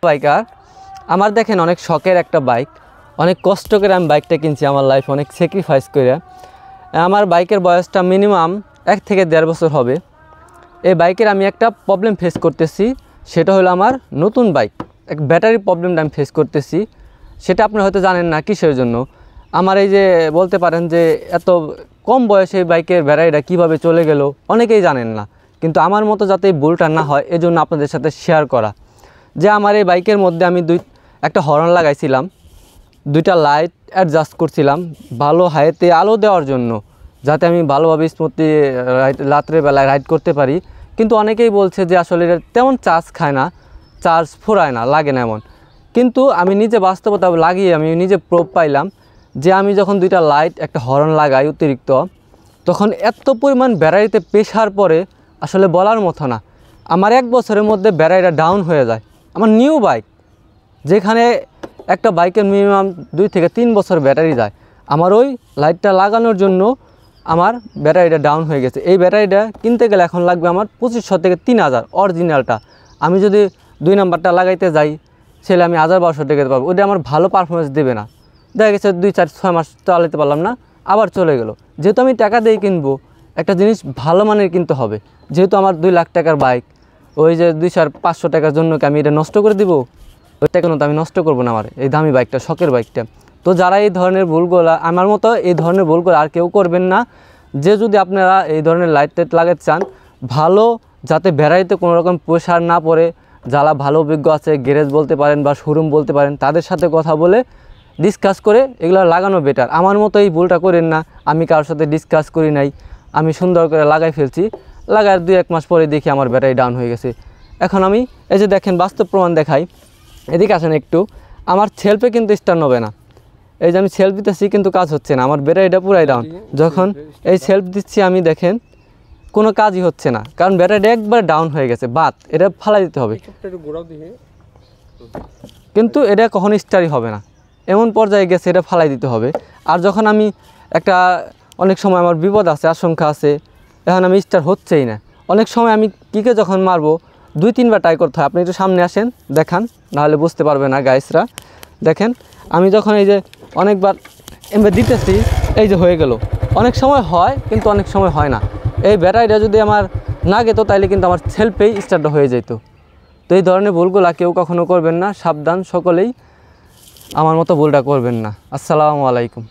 Biker আমার দেখেন অনেক শখের একটা বাইক, অনেক কষ্ট করে আমি বাইকটা কিনছি, আমার লাইফ অনেক স্যাক্রিফাইস করে। আমার বাইকের বয়সটা মিনিমাম 1 থেকে 1.5 বছর হবে। এই বাইকের আমি একটা প্রবলেম ফেস করতেছি, সেটা হলো আমার নতুন বাইক এক ব্যাটারি প্রবলেমটা আমি ফেস করতেছি। সেটা আপনি হয়তো জানেন না কিসের জন্য। আমার এই যে বলতে পারেন যে এত কম বয়সে এই বাইকের ব্যাটারিটা কীভাবে চলে গেল অনেকেই জানেন না, কিন্তু আমার মতো যাতে এই ভুলটা না হয় এজন্য আপনাদের সাথে শেয়ার করা। যে আমার এই বাইকের মধ্যে আমি একটা হর্ন লাগাইছিলাম, 2টা লাইট অ্যাডজাস্ট করছিলাম ভালো হাইতে আলো দেওয়ার জন্য, যাতে আমি ভালোভাবে স্মুথলি রাত্রেবেলায় রাইড করতে পারি। কিন্তু অনেকেই বলছে যে আসলে এটা তেমন চার্জ খায় না, চার্জ ফুরায় না, লাগে না এমন। কিন্তু আমি নিজে বাস্তবতা লাগিয়ে আমি নিজে প্রুফ পাইলাম যে আমি যখন 2টা লাইট একটা হর্ন লাগাই অতিরিক্ত, তখন এত পরিমাণ ব্যাটারিতে প্রেশার পড়ে আসলে বলার মতো না। আমার 1 বছরের মধ্যে ব্যাটারিটা ডাউন হয়ে যায়। আমার নিউ বাইক, যেখানে একটা বাইকের মিনিমাম 2 থেকে 3 বছর ব্যাটারি যায়, আমার ওই লাইটটা লাগানোর জন্য আমার ব্যাটারিটা ডাউন হয়ে গেছে। এই ব্যাটারিটা কিনতে গেলে এখন লাগবে আমার 2500 থেকে 3000 অরিজিনালটা। আমি যদি 2 নাম্বারটা লাগাইতে যাই সেটা আমি 1000-1200 টাকা দিতে পারবো, ওটা আমার ভালো পারফরমেন্স দেবে না। দেখা গেছে 2-4-6 মাস চালাতে পারলাম না, আবার চলে গেল। যেহেতু আমি টাকা দিয়ে কিনবো, একটা জিনিস ভালো মানের কিনতে হবে। যেহেতু আমার 2 লাখ টাকার বাইক, ওই যে 200-500 টাকার জন্য কি আমি এটা নষ্ট করে দিব? ওইটা কেন তো আমি নষ্ট করবো না আমার এই দামি বাইকটা, শখের বাইকটা। তো যারা এই ধরনের ভুলগুলো আমার মতো এই ধরনের ভুলগুলো আর কেউ করবেন না। যে যদি আপনারা এই ধরনের লাইট টাইট লাগাতে চান ভালো, যাতে ব্যাটারিতে কোনো রকম প্রেশার না পড়ে, যারা ভালো অভিজ্ঞ আছে গ্যারেজ বলতে পারেন বা শোরুম বলতে পারেন, তাদের সাথে কথা বলে ডিসকাস করে এগুলো লাগানো বেটার। আমার মতো এই ভুলটা করেন না। আমি কারোর সাথে ডিসকাস করি নাই, আমি সুন্দর করে লাগাই ফেলছি। লাগার 2-1 মাস পরে দেখি আমার ব্যাটারি ডাউন হয়ে গেছে। এখন আমি এই যে দেখেন বাস্তব প্রমাণ দেখাই, এদিকে আসেন একটু। আমার সেলফে কিন্তু স্টার্ট হবে না, এই যে আমি সেলফ দিতেছি কিন্তু কাজ হচ্ছে না, আমার ব্যাটারিটা পুরাই ডাউন। যখন এই সেলফ দিচ্ছি আমি দেখেন কোনো কাজই হচ্ছে না, কারণ ব্যাটারিটা একবার ডাউন হয়ে গেছে। বাদ এটা ফালাই দিতে হবে, কিন্তু এটা কখনো স্টার্টই হবে না, এমন পর্যায়ে গেছে এটা ফালাই দিতে হবে। আর যখন আমি একটা অনেক সময় আমার বিপদ আছে, আশঙ্কা আছে, এখন আমি স্টার্ট হচ্ছেই না। অনেক সময় আমি কিকে যখন মারবো 2-3 বার ট্রাই করতে হয়। আপনি একটু সামনে আসেন দেখান, নাহলে বুঝতে পারবে না গাইসরা। দেখেন আমি যখন এই যে অনেকবার এমনি দিতেছি, এই যে হয়ে গেল। অনেক সময় হয় কিন্তু অনেক সময় হয় না। এই ব্যাটারিটা যদি আমার না গেত তাইলে কিন্তু আমার সেলফেই স্টার্টটা হয়ে যেত। তো এই ধরনের ভুলগুলো কেউ কখনো করবেন না, সাবধান সকলেই, আমার মতো ভুলটা করবেন না। আসসালামু আলাইকুম।